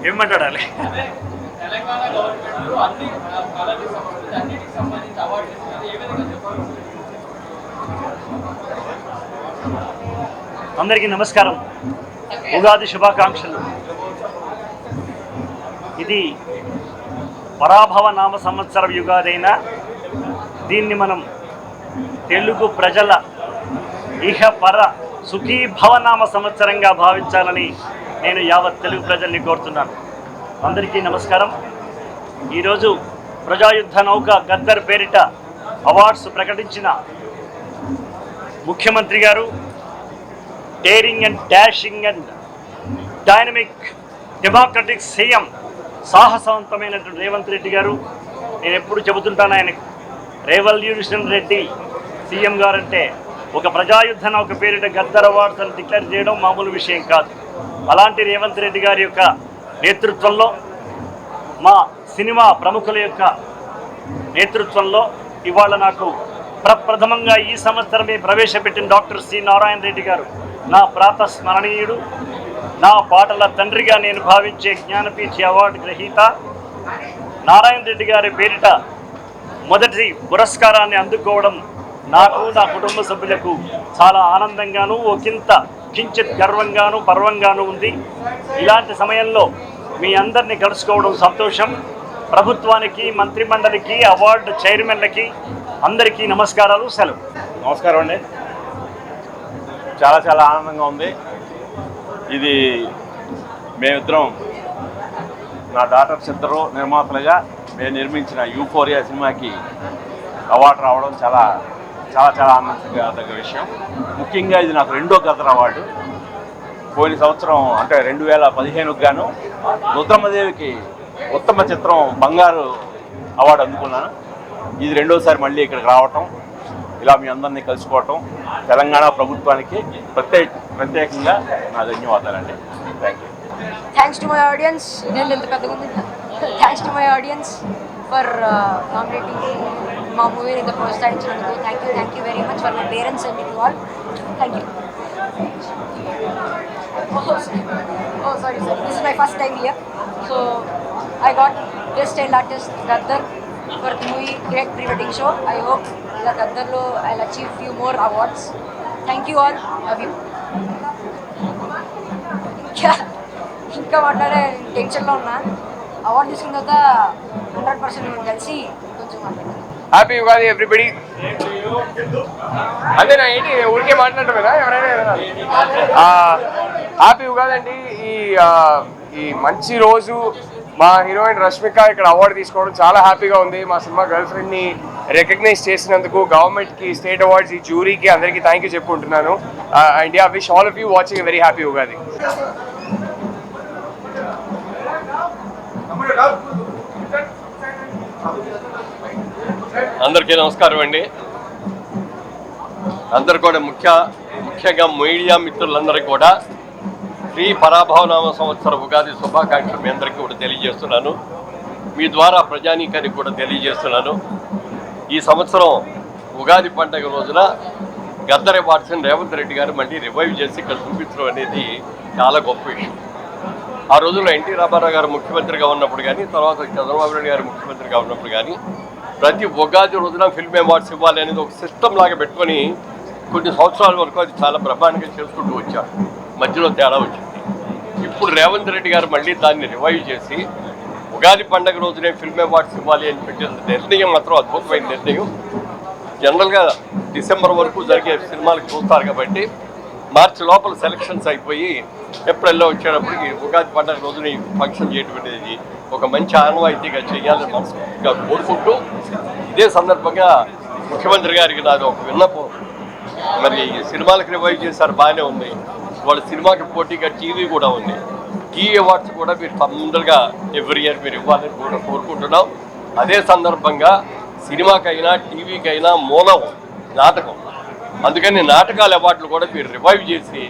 ఏం మాట్లాడాలి? అందరికీ నమస్కారం, ఉగాది శుభాకాంక్షలు. ఇది పరాభవ నామ సంవత్సర యుగాదైనా దీన్ని మనం తెలుగు ప్రజల ఇహ పర సుఖీ భవనామ సంవత్సరంగా భావించాలని నేను యావత్ తెలుగు ప్రజల్ని కోరుతున్నాను. అందరికీ నమస్కారం. ఈరోజు ప్రజాయుద్ధ నౌక గద్దర్ పేరిట అవార్డ్స్ ప్రకటించిన ముఖ్యమంత్రి గారు, daring and dashing and dynamic democratic CM సాహసవంతమైనటువంటి రేవంత్ రెడ్డి గారు. నేను ఎప్పుడు చెబుతుంటాను, ఆయన రెవల్యూషన్ రెడ్డి సీఎం గారు అంటే ఒక ప్రజాయుద్ధ నౌక పేరిట గద్దర్ అవార్డ్స్ అని డిక్లేర్ చేయడం మామూలు విషయం కాదు. అలాంటి రేవంత్ రెడ్డి గారి యొక్క నేతృత్వంలో, మా సినిమా ప్రముఖుల యొక్క నేతృత్వంలో ఇవాళ నాకు ప్రప్రథమంగా ఈ సంవత్సరమే ప్రవేశపెట్టిన డాక్టర్ సి నారాయణ రెడ్డి గారు నా ప్రాతస్మరణీయుడు, నా పాటల తండ్రిగా నేను భావించే జ్ఞానపీఠ అవార్డు గ్రహీత. నారాయణ రెడ్డి గారి పేరిట మొదటి పురస్కారాన్ని అందుకోవడం నాకు, నా కుటుంబ సభ్యులకు చాలా ఆనందంగాను, కించిత్ గర్వంగాను పర్వంగాను ఉంది. ఇలాంటి సమయంలో మీ అందరినీ కలుసుకోవడం సంతోషం. ప్రభుత్వానికి, మంత్రిమండలికి, అవార్డు చైర్మన్లకి అందరికీ నమస్కారాలు, సెలవు. నమస్కారం అండి. చాలా చాలా ఆనందంగా ఉంది. ఇది మేమిద్దరం, నా డాటర్స్ ఇద్దరు నిర్మాతలుగా మేము నిర్మించిన యూఫోరియా సినిమాకి అవార్డు రావడం చాలా చాలా చాలా ఆనందదగ్గ విషయం. ముఖ్యంగా ఇది నాకు రెండో గద్దర్ అవార్డు. పోయిన సంవత్సరం అంటే 2015కు గాను రుద్రమదేవికి ఉత్తమ చిత్రం బంగారు అవార్డు అందుకున్నాను. ఇది రెండోసారి మళ్ళీ ఇక్కడికి రావటం, ఇలా మీ అందరినీ కలుసుకోవటం తెలంగాణ ప్రభుత్వానికి ప్రత్యేకంగా నా ధన్యవాదాలండి. Thanks to my audience. Thanks to my audience for nominating మా మూవీని ఇంత ప్రోత్సహించినందుకు. Thank you very much for my parents and to all. Thank you. Sorry. This is my first time here. So I got Best Child Artist Gaddar for the movie Great Pre-Wedding Show. I hope that Gaddar lo I'll achieve few more awards. Thank you all. Love you. ఇంకా మాట్లాడే టెన్షన్లో ఉన్నా. Award తీసుకున్న తర్వాత 100% కలిసి కొంచెం మాట్లాడాలి. Happy Ugadi everybody. అంతేనా? ఏంటి ఊరికే మాట్లాడటం కదా ఎవరైనా? హ్యాపీ ఉగాది అండి. ఈ మంచి రోజు మా హీరోయిన్ రష్మిక ఇక్కడ అవార్డు తీసుకోవడం చాలా హ్యాపీగా ఉంది. మా సినిమా గర్ల్ ఫ్రెండ్ని రికగ్నైజ్ చేసినందుకు గవర్నమెంట్కి, స్టేట్ అవార్డ్స్, ఈ జ్యూరీకి అందరికీ థ్యాంక్ యూ చెప్పుకుంటున్నాను. And I wish all of you watching a very happy Ugadi. అందరికీ నమస్కారం అండి. అందరు కూడా ముఖ్యంగా మీడియా మిత్రులందరికీ కూడా శ్రీ పరాభవనామ సంవత్సర ఉగాది శుభాకాంక్షలు మీ అందరికీ కూడా తెలియజేస్తున్నాను. మీ ద్వారా ప్రజానీకానికి కూడా తెలియజేస్తున్నాను. ఈ సంవత్సరం ఉగాది పండుగ రోజున గద్దర్ అవార్డ్స్ని రేవంత్ రెడ్డి గారు మళ్ళీ రివైవ్ చేసి ఇక్కడ చూపించడం అనేది చాలా గొప్ప విషయం. ఆ రోజుల్లో ఎన్టీ రామారావు గారు ముఖ్యమంత్రిగా ఉన్నప్పుడు కానీ, తర్వాత చంద్రబాబు నాయుడు గారు ముఖ్యమంత్రిగా ఉన్నప్పుడు కానీ ప్రతి ఉగాది రోజున ఫిల్మ్ అవార్డ్స్ ఇవ్వాలి అనేది ఒక సిస్టమ్ లాగా పెట్టుకొని కొన్ని సంవత్సరాల వరకు అది చాలా బ్రహ్మాండంగా చేసుకుంటూ వచ్చారు. మధ్యలో తేడా వచ్చింది. ఇప్పుడు రేవంత్ రెడ్డి గారు మళ్ళీ దాన్ని రివైవ్ చేసి ఉగాది పండుగ రోజునే ఫిల్మ్ అవార్డ్స్ ఇవ్వాలి అని పెట్టిన నిర్ణయం మాత్రం అద్భుతమైన నిర్ణయం. జనరల్గా డిసెంబర్ వరకు జరిగే సినిమాలకు చూస్తారు కాబట్టి మార్చి లోపల సెలక్షన్స్ అయిపోయి ఏప్రిల్లో వచ్చేటప్పటికి ఉగాది పండుగ రోజున ఈ ఫంక్షన్ చేయడం అనేది ఒక మంచి ఆనవాయితీగా చేయాలని మనస్ఫూర్తిగా కోరుకుంటూ, ఇదే సందర్భంగా ముఖ్యమంత్రి గారికి నాది ఒక విన్నపం. మరి సినిమాలకు రివైవ్ చేశారు, బాగానే ఉంది. వాళ్ళ సినిమాకి పోటీగా టీవీ కూడా ఉంది. టీవీ అవార్డ్స్ కూడా మీరు తొందరగా ఎవ్రీ ఇయర్ మీరు ఇవ్వాలని కూడా కోరుకుంటున్నాం. అదే సందర్భంగా సినిమాకైనా టీవీకైనా మూలం నాటకం. అందుకని నాటకాల అవార్డులు కూడా మీరు రివైవ్ చేసి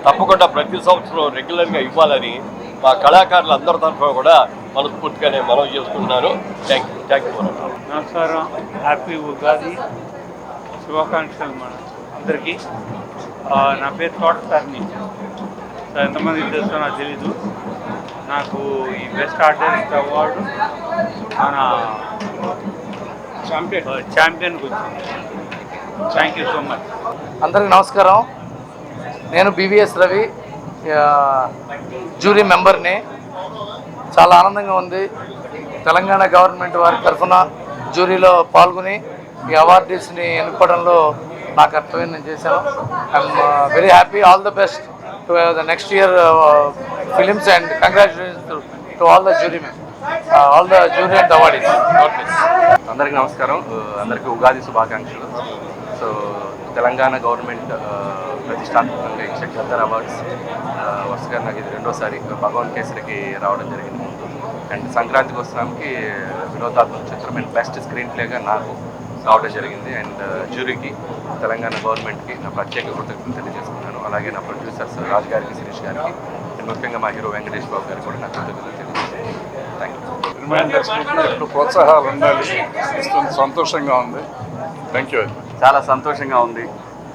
తప్పకుండా ప్రతి సంవత్సరం రెగ్యులర్గా ఇవ్వాలని మా కళాకారులు అందరి తరఫున కూడా మనస్ఫూర్తిగా నేను మనవి చేసుకుంటున్నాను. Thank you. నమస్కారం. హ్యాపీ ఉగాది. శుభాకాంక్షలు మన అందరికీ. నా పేరు తోట సార్ని. సో ఎంతమంది తెలుసో నాకు తెలీదు. నాకు ఈ బెస్ట్ ఆర్టిస్ట్ అవార్డు మన ఛాంపియన్కి వచ్చింది. Thank you so much. అందరికీ నమస్కారం. నేను బీవీఎస్ రవి, జ్యూరీ మెంబర్ని. చాలా ఆనందంగా ఉంది. తెలంగాణ గవర్నమెంట్ వారి తరఫున జ్యూరీలో పాల్గొని ఈ అవార్డీస్ని ఎన్నుకోవడంలో నా కర్తవ్యం నేను చేశాను. I'm very happy. All the best to the next year films and congratulations to all the jury all the jury and awardees. అందరికీ నమస్కారం. అందరికీ ఉగాది శుభాకాంక్షలు. సో తెలంగాణ గవర్నమెంట్ ప్రతిష్టాత్మకంగా ఇచ్చే గద్దర్ అవార్డ్స్ వరుసగా నాకు ఇది రెండోసారి భగవాన్ కేసరికి రావడం జరిగింది ముందు. అండ్ సంక్రాంతికి వస్తున్నానికి వినోదాత్మక చిత్రం అండ్ బెస్ట్ స్క్రీన్ ప్లేగా నాకు రావడం జరిగింది. అండ్ జ్యూరీకి, తెలంగాణ గవర్నమెంట్కి నా ప్రత్యేక కృతజ్ఞతలు తెలియజేసుకున్నాను. అలాగే నా ప్రొడ్యూసర్స్ రాజు గారికి, శిరీష్ గారికి, అండ్ ముఖ్యంగా మా హీరో వెంకటేష్ బాబు గారికి కూడా నా కృతజ్ఞతలు తెలియజేస్తున్నాను. Thank you. సినిమా ఇండస్ట్రీకి ఎప్పుడు ప్రోత్సాహాలు ఉండాలి, ఇస్తుంది. సంతోషంగా ఉంది. Thank you. చాలా సంతోషంగా ఉంది.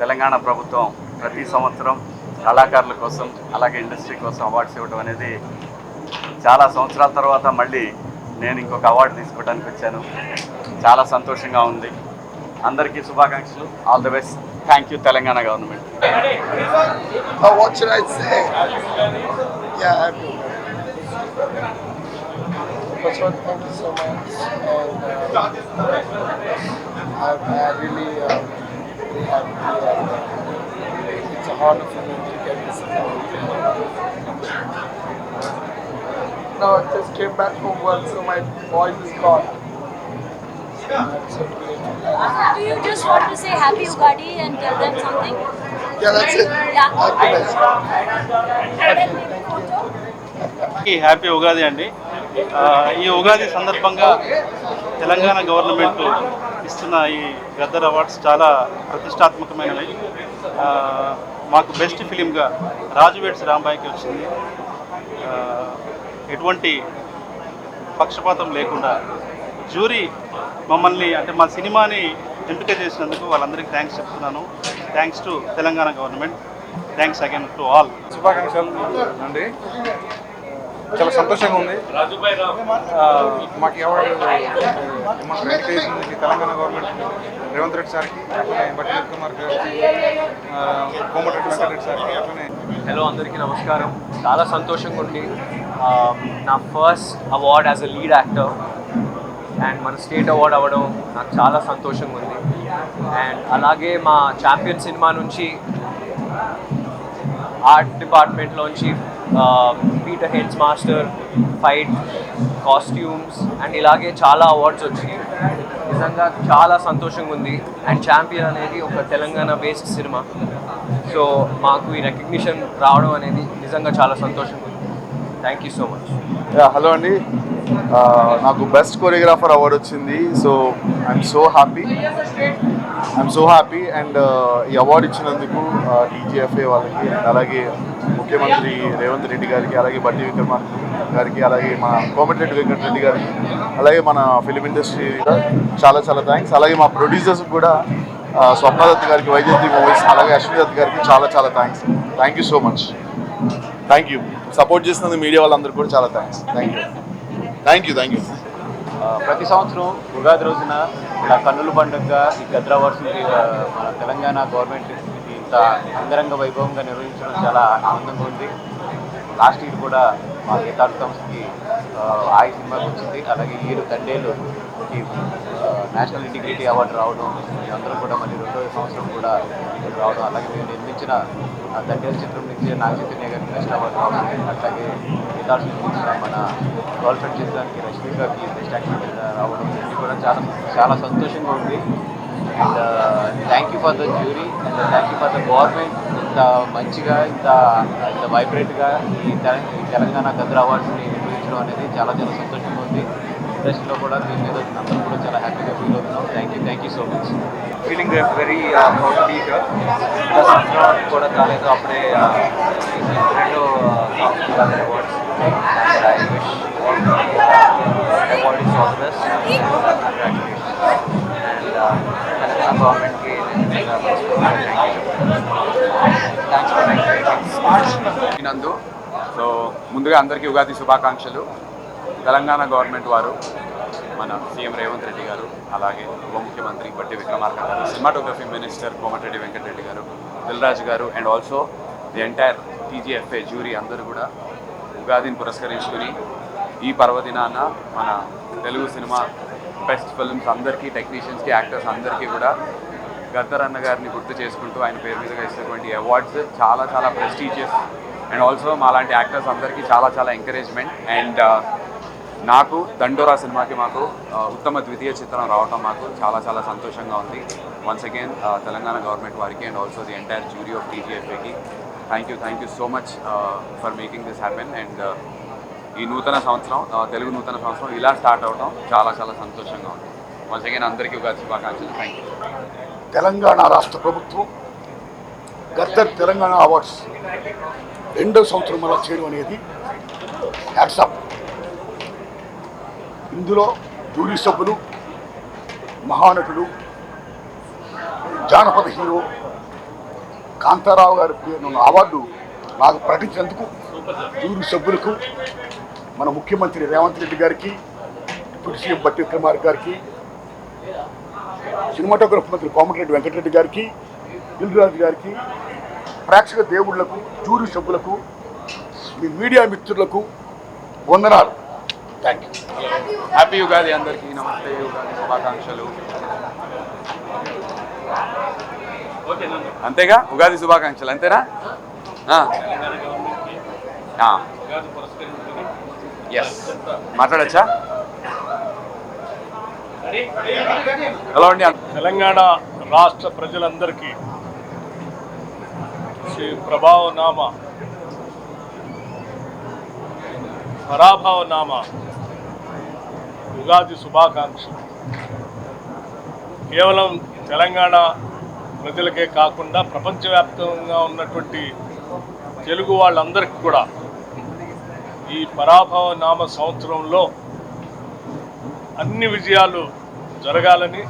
తెలంగాణ ప్రభుత్వం ప్రతి సంవత్సరం కళాకారుల కోసం అలాగే ఇండస్ట్రీ కోసం అవార్డ్స్ ఇవ్వడం అనేది చాలా సంవత్సరాల తర్వాత మళ్ళీ నేను ఇంకొక అవార్డు తీసుకోవడానికి వచ్చాను. చాలా సంతోషంగా ఉంది. అందరికీ శుభాకాంక్షలు. All the best. Thank you Telangana government. What should I say? Yeah, happy. First of all, thank you so much. And I really very happy. It's a honor for me to get this award. No, I just came back from work, so my voice is gone. So great. Do you just want to say happy Ugadi and tell them something? Yeah, that's it. Yeah. Happiness. Happy Ugadi అండి. ఈ ఉగాది సందర్భంగా Telangana government ఇస్తున్న ఈ Gaddar awards చాలా ప్రతిష్టాత్మకమైనవి. మాకు best ఫిలింగా Raju weds రాంబాయికి వచ్చింది. ఎటువంటి పక్షపాతం లేకుండా జ్యూరీ మమ్మల్ని అంటే మా సినిమాని ఎంపిక చేసినందుకు వాళ్ళందరికీ థ్యాంక్స్ చెప్తున్నాను. Thanks to Telangana government. Thanks again to all. శుభాకాంక్షలు అండి. చాలా సంతోషంగా ఉంది. మాకు అవార్డు తెలంగాణ గవర్నమెంట్ రేవంత్ రెడ్డి సార్కి, అట్లనే బట్టి కుమార్ గారికి, కోమటిరెడ్డి వెంకటరెడ్డి సార్కి, అట్లనే. హలో, అందరికీ నమస్కారం. చాలా సంతోషంగా ఉంది. నా first award as a lead actor and మన స్టేట్ అవార్డ్ అవ్వడం నాకు చాలా సంతోషంగా ఉంది. అండ్ అలాగే మా ఛాంపియన్ సినిమా నుంచి ఆర్ట్ డిపార్ట్మెంట్లోంచి Peter Hein master, fight, costumes and ఇలాగే చాలా అవార్డ్స్ వచ్చి నిజంగా చాలా సంతోషంగా ఉంది. అండ్ ఛాంపియన్ అనేది ఒక తెలంగాణ బేస్డ్ సినిమా. సో మాకు ఈ రికగ్నిషన్ రావడం అనేది నిజంగా చాలా సంతోషంగా ఉంది. Thank you so much. Hello అండి. నాకు బెస్ట్ కొరియోగ్రాఫర్ అవార్డు వచ్చింది. So I'm so happy and ఈ అవార్డు ఇచ్చినందుకు టీజీఎఫ్ఏ వాళ్ళకి, అలాగే ముఖ్యమంత్రి రేవంత్ రెడ్డి గారికి, అలాగే బట్టి విక్రమార్ గారికి, అలాగే మా కోమటిరెడ్డి వెంకటరెడ్డి గారికి, అలాగే మన ఫిలిం ఇండస్ట్రీ చాలా చాలా థ్యాంక్స్. అలాగే మా ప్రొడ్యూసర్స్ కూడా స్వప్నదత్ గారికి, వైజయంతి మూవీస్, అలాగే అశ్విని దత్ గారికి చాలా చాలా thanks. Thank you so much. Thank you. Support చేసినందుకు మీడియా వాళ్ళందరికీ కూడా చాలా థ్యాంక్స్. Thank you. ప్రతి సంవత్సరం ఉగాది రోజున ఇలా కన్నుల పండుగగా ఈ గద్దర్ అవార్డ్స్ మన తెలంగాణ గవర్నమెంట్ ఇంత అంగరంగ వైభవంగా నిర్వహించడం చాలా ఆనందంగా ఉంది. లాస్ట్ ఇయర్ కూడా మా గీతాడు సంస్థకి ఆయి సినిమాకి వచ్చింది. అలాగే ఈ ఇయర్ దండేలు ఈ నేషనల్ ఇంటిగ్రిటీ అవార్డు రావడం, అందరూ కూడా మళ్ళీ రెండో సంవత్సరం కూడా రావడం, అలాగే మేము నిర్మించిన దండేలు చిత్రం నుంచి నాగ చైతన్య గారికి బెస్ట్ అవార్డు రావడం, అట్లాగే గీతాడు నిర్మించిన మన గర్ల్ ఫ్రెండ్ చిత్రానికి రష్మికకి బెస్ట్ యాక్టర్ రావడం, ఇది కూడా చాలా చాలా సంతోషంగా ఉంది. And thank you for the jury and thank you for the government. ఇంత మంచిగా ఇంత వైబ్రెంట్గా ఈ తెలంగాణ గద్దర్ అవార్డ్స్ని నిర్వహించడం అనేది చాలా చాలా సంతోషంగా ఉంది. ఇండస్ట్రీలో కూడా దీని మీద అందరూ కూడా చాలా హ్యాపీగా ఫీల్ అవుతున్నాం. Thank you so much. Feeling very proud to be here. ఇంకా సంవత్సరాలు కూడా కాలేదు, అప్పుడే రెండో awards. I wish award is all the best. Congratulations. And Telangana గవర్నమెంట్కి నందు సో ముందుగా అందరికీ ఉగాది శుభాకాంక్షలు. తెలంగాణ గవర్నమెంట్ వారు, మన సీఎం రేవంత్ రెడ్డి గారు, అలాగే ఉప ముఖ్యమంత్రి బట్టి విక్రమార్క గారు, సినిమాటోగ్రఫీ మినిస్టర్ కోమటిరెడ్డి వెంకటరెడ్డి గారు, దిల్రాజు గారు and also the entire TGFA jury అందరూ కూడా ఉగాదిని పురస్కరించుకుని ఈ పర్వదినాన మన తెలుగు సినిమా బెస్ట్ ఫిల్మ్స్ అందరికీ, టెక్నీషియన్స్కి, యాక్టర్స్ అందరికీ కూడా గద్దర్ అన్న గారిని గుర్తు చేసుకుంటూ ఆయన పేరు మీదుగా ఇచ్చినటువంటి అవార్డ్స్ చాలా చాలా ప్రెస్టీజియస్ అండ్ ఆల్సో మాలాంటి యాక్టర్స్ అందరికీ చాలా చాలా ఎంకరేజ్మెంట్. అండ్ నాకు దండోరా సినిమాకి మాకు ఉత్తమ ద్వితీయ చిత్రం రావటం మాకు చాలా చాలా సంతోషంగా ఉంది. వన్స్ అగైన్ తెలంగాణ గవర్నమెంట్ వారికి and also the entire jury of టీజీఎఫ్ఏకి thank you so much for making this happen. And ఈ నూతన సంవత్సరం, తెలుగు నూతన సంవత్సరం ఇలా స్టార్ట్ అవడం చాలా చాలా సంతోషంగా ఉంది. వన్స్ అగైన్ అందరికీ ఉగాది శుభాకాంక్షలు. Thank you. తెలంగాణ రాష్ట్ర ప్రభుత్వం గద్దర్ తెలంగాణ అవార్డ్స్ 2వ సంవత్సరం అలా చేయడం అనేది హ్యాట్సాప్. ఇందులో జ్యూరీ సభ్యులు, మహానటుడు, జానపద హీరో కాంతారావు గారి పేరున్న అవార్డు నాకు ప్రకటించినందుకు జ్యూరీ సభ్యులకు, మన ముఖ్యమంత్రి రేవంత్ రెడ్డి గారికి, డిప్యూటీ సీఎం బట్టి విక్రమార్క గారికి, సినిమాటోగ్రఫీ మంత్రి కోమటిరెడ్డి వెంకటరెడ్డి గారికి, దిల్రాజు గారికి, ప్రేక్షక దేవుళ్లకు, జ్యూరీ సభ్యులకు, మీ మీడియా మిత్రులకు వందనాలు. Thank you. హ్యాపీ ఉగాది అందరికీ. నమస్తే. ఉగాది శుభాకాంక్షలు. అంతేగా, ఉగాది శుభాకాంక్షలు అంతేనా? ఎస్, మాట్లాడచ్చా? హలో అండి. తెలంగాణ రాష్ట్ర ప్రజలందరికీ శ్రీ ప్రభావనామ పరాభవనామ ఉగాది శుభాకాంక్షలు. కేవలం తెలంగాణ ప్రజలకే కాకుండా ప్రపంచవ్యాప్తంగా ఉన్నటువంటి తెలుగు వాళ్ళందరికీ కూడా ఈ పరాభవనామ సంవత్సరంలో అన్ని విజయాలు జరగాలని,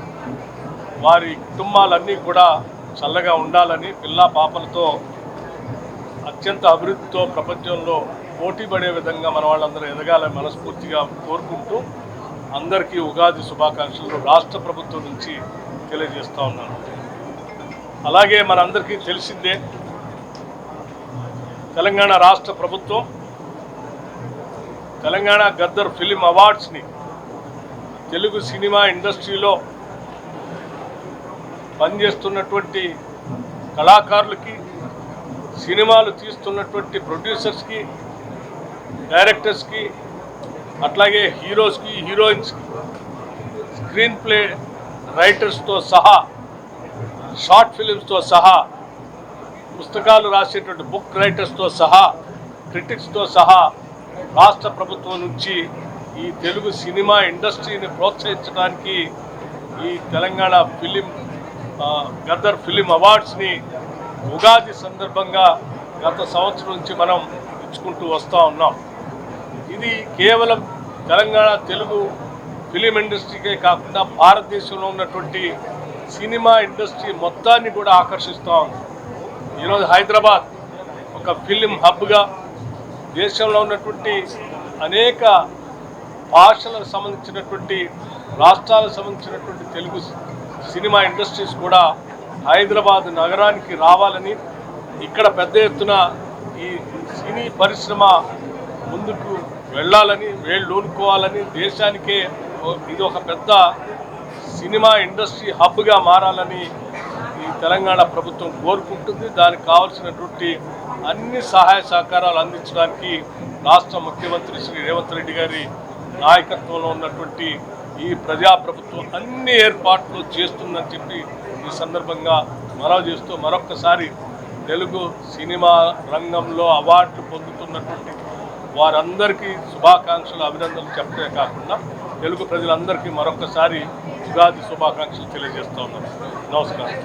వారి కుటుంబాలన్నీ కూడా చల్లగా ఉండాలని, పిల్లా పాపలతో అత్యంత అభివృద్ధితో ప్రపంచంలో పోటీ పడే విధంగా మన వాళ్ళందరూ ఎదగాలని మనస్ఫూర్తిగా కోరుకుంటూ అందరికీ ఉగాది శుభాకాంక్షలు రాష్ట్ర ప్రభుత్వం నుంచి తెలియజేస్తూ ఉన్నాను. అలాగే మనందరికీ తెలిసిందే, తెలంగాణ రాష్ట్ర ప్రభుత్వం తెలంగాణ గద్దర్ ఫిలిం అవార్డ్స్ని తెలుగు సినిమా ఇండస్ట్రీలో పనిచేస్తున్నటువంటి కళాకారులకి, సినిమాలు తీస్తున్నటువంటి ప్రొడ్యూసర్స్కి, డైరెక్టర్స్కి, అట్లాగే హీరోస్కి, హీరోయిన్స్కి, స్క్రీన్ ప్లే రైటర్స్తో సహా, షార్ట్ ఫిలిమ్స్తో సహా, పుస్తకాలు రాసేటువంటి బుక్ రైటర్స్తో సహా, క్రిటిక్స్తో సహా రాష్ట్ర ప్రభుత్వం నుంచి ఈ తెలుగు సినిమా ఇండస్ట్రీని ప్రోత్సహించడానికి ఈ తెలంగాణ గద్దర్ ఫిలిం అవార్డ్స్ని ఉగాది సందర్భంగా గత సంవత్సరం నుంచి మనం ఇచ్చుకుంటూ వస్తూ ఉన్నాం. ఇది కేవలం తెలంగాణ తెలుగు ఫిలిం ఇండస్ట్రీకే కాకుండా భారతదేశంలో ఉన్నటువంటి సినిమా ఇండస్ట్రీ మొత్తాన్ని కూడా ఆకర్షిస్తూ ఉంది. ఈరోజు హైదరాబాద్ ఒక ఫిలిం హబ్గా, దేశంలో ఉన్నటువంటి అనేక భాషలకు సంబంధించినటువంటి, రాష్ట్రాలకు సంబంధించినటువంటి తెలుగు సినిమా ఇండస్ట్రీస్ కూడా హైదరాబాద్ నగరానికి రావాలని, ఇక్కడ పెద్ద ఎత్తున ఈ సినీ పరిశ్రమ ముందుకు వెళ్ళాలని, వేళ్ళూనుకోవాలని, దేశానికే ఇది ఒక పెద్ద సినిమా ఇండస్ట్రీ హబ్గా మారాలని ఈ తెలంగాణ ప్రభుత్వం కోరుకుంటుంది. దానికి కావాల్సినటువంటి అన్ని సహాయ సహకారాలు అందించడానికి రాష్ట్ర ముఖ్యమంత్రి శ్రీ రేవంత్ రెడ్డి గారి నాయకత్వంలో ఉన్నటువంటి ఈ ప్రజాప్రభుత్వం అన్ని ఏర్పాట్లు చేస్తుందని చెప్పి ఈ సందర్భంగా మనవి చేస్తూ మరొక్కసారి తెలుగు సినిమా రంగంలో అవార్డులు పొందుతున్నటువంటి వారందరికీ శుభాకాంక్షలు, అభినందనలు చెప్పడే కాకుండా తెలుగు ప్రజలందరికీ మరొక్కసారి ఉగాది శుభాకాంక్షలు తెలియజేస్తూ ఉన్నాను. నమస్కారం.